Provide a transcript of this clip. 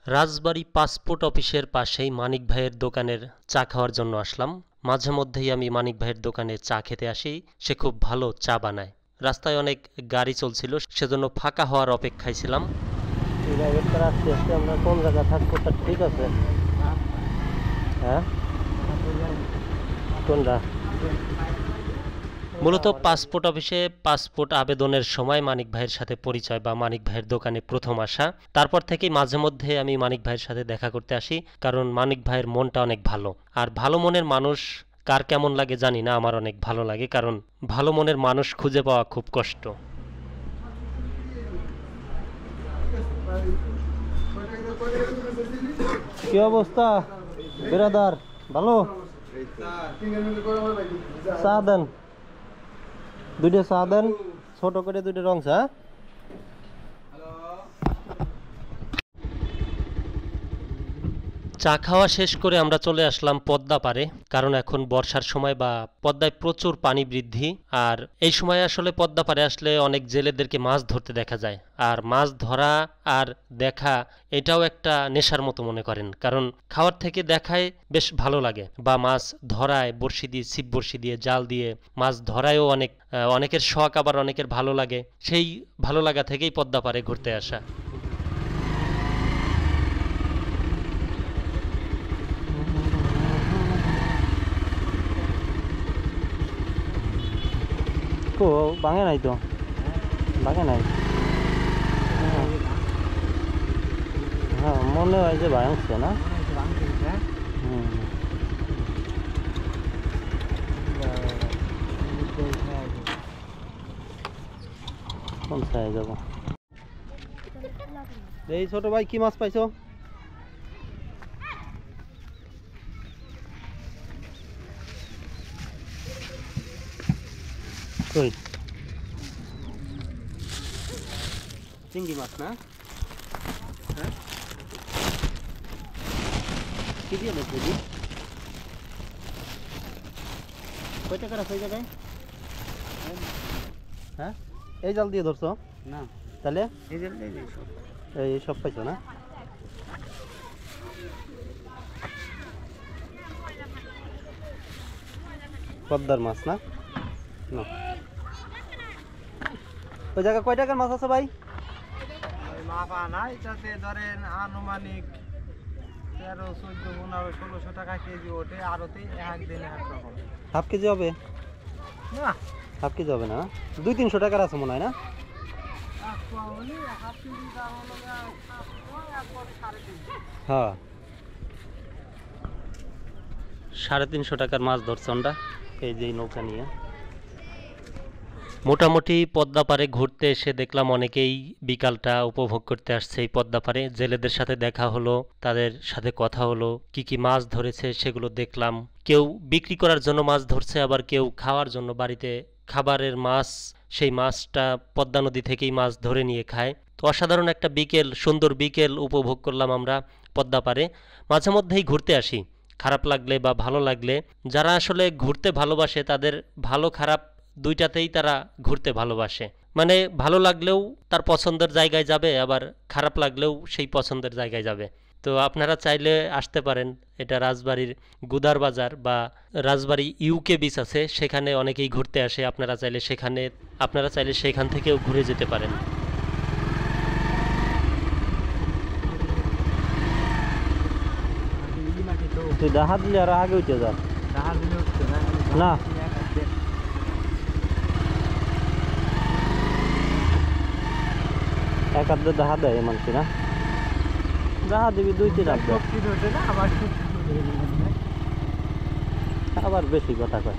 রাজবাড়ী passport অফিসের পাশেই মানিক ভাইয়ের দোকানের চা খাওয়ার জন্য আসলাম। মাঝে মধ্যেই আমি মানিক ভাইয়ের দোকানে চা খেতে আসি। সে খুব ভালো চা বানায়। রাস্তায় অনেক গাড়ি চলছিল, সেজন্য ফাঁকা হওয়ার অপেক্ষায় ছিলাম। আমরা কোন জায়গায় থাকবো তা ঠিক আছে? হ্যাঁ, কোনটা? মূলত পাসপোর্ট অফিসে পাসপোর্ট আবেদনের সময় মানিক ভাইয়ের সাথে পরিচয় বা মানিক ভাইয়ের দোকানে প্রথম আসা। তারপর থেকেই মাঝে মধ্যে আমি মানিক ভাইয়ের সাথে দেখা করতে আসি, কারণ মানিক ভাইয়ের মনটা অনেক ভালো। আর ভালো মনের মানুষ কার কেমন লাগে জানি না, আমার অনেক ভালো লাগে, কারণ ভালো মনের মানুষ খুঁজে পাওয়া খুব কষ্ট। কি অবস্থা বেরাদার? ভালো? চা দেন, দুইটা চা দেন, ছোট করে দুইটা রং চা। চা খাওয়া শেষ করে আমরা চলে আসলাম পদ্মা পারে, কারণ এখন বর্ষার সময় বা পদ্মায় প্রচুর পানি বৃদ্ধি। আর এই সময় আসলে পদ্মা পারে আসলে অনেক জেলেদেরকে মাছ ধরতে দেখা যায়। আর মাছ ধরা আর দেখা এটাও একটা নেশার মতো মনে করেন, কারণ খাওয়ার থেকে দেখায় বেশ ভালো লাগে। বা মাছ ধরায় বড়শি দিয়ে, ছিপ বড়শি দিয়ে, জাল দিয়ে মাছ ধরায়ও অনেকের শখ, আবার অনেকের ভালো লাগে। সেই ভালো লাগা থেকেই পদ্মা পারে ঘুরতে আসা। ভাঙে নাই তো, ভাঙে নাই। হ্যাঁ, মনে হয় যে ভাঙছে না। কোন সাইড যাবো? এই ছোট ভাই, কি মাছ পাইছো? কই? চিংড়ি মাছ না? হ্যাঁ, কি দিয়ে বেচবে? কয় টাকা রাখো এই জায়গায়? হ্যাঁ, এই জাল দিয়ে ধরছো না? তাহলে এই সব পাইছো না? পদ্মার মাছ না? ওই জায়গায় কয় টাকার মাছ আছে ভাই? মাপা নাই, তাতে ধরেন আনুমানিক 13, 14, 15, 1600 টাকা কেজি ওঠে। আরতে একদিনে একরকম। হাফ কেজি হবে না, হাফ কেজি হবে না, 200-300 টাকার আছে মনে হয় না? হ্যাঁ, 350 টাকার মাছ ধরছে আমরা এই যে নৌকা নিয়ে। মোটামুটি পদ্মা পাড়ে ঘুরতে এসে দেখলাম অনেকেই বিকালটা উপভোগ করতে আসছে এই পদ্মা পাড়ে। জেলেদের সাথে দেখা হলো, তাদের সাথে কথা হলো, কি কি মাছ ধরেছে সেগুলো দেখলাম। কেউ বিক্রি করার জন্য মাছ ধরছে, আবার কেউ খাওয়ার জন্য বাড়িতে খাবারের মাছ, সেই মাছটা পদ্মা নদী থেকেই মাছ ধরে নিয়ে খায়। তো অসাধারণ একটা বিকেল, সুন্দর বিকেল উপভোগ করলাম আমরা পদ্মা পাড়ে। মাঝে মধ্যেই ঘুরতে আসি, খারাপ লাগলে বা ভালো লাগলে। যারা আসলে ঘুরতে ভালোবাসে তাদের ভালো খারাপ দুইটাতেই তারা ঘুরতে ভালোবাসে। মানে ভালো লাগলেও তার পছন্দের জায়গায় যাবে, আবার খারাপ লাগলেও সেই পছন্দের জায়গায় যাবে। তো আপনারা চাইলে আসতে পারেন। এটা রাজবাড়ির গুদার বাজার বা রাজবাড়ি ইউকে বিচ আছে, সেখানে অনেকেই ঘুরতে আসে। আপনারা চাইলে সেখান থেকেও ঘুরে যেতে পারেন। তুই ডাহা দিলে আর আগে উঠে যা। না, এক আধ দেখা দেয় মানছি না, দেখা দিবি 2-3 আধ, আবার বেশি কথা কয়।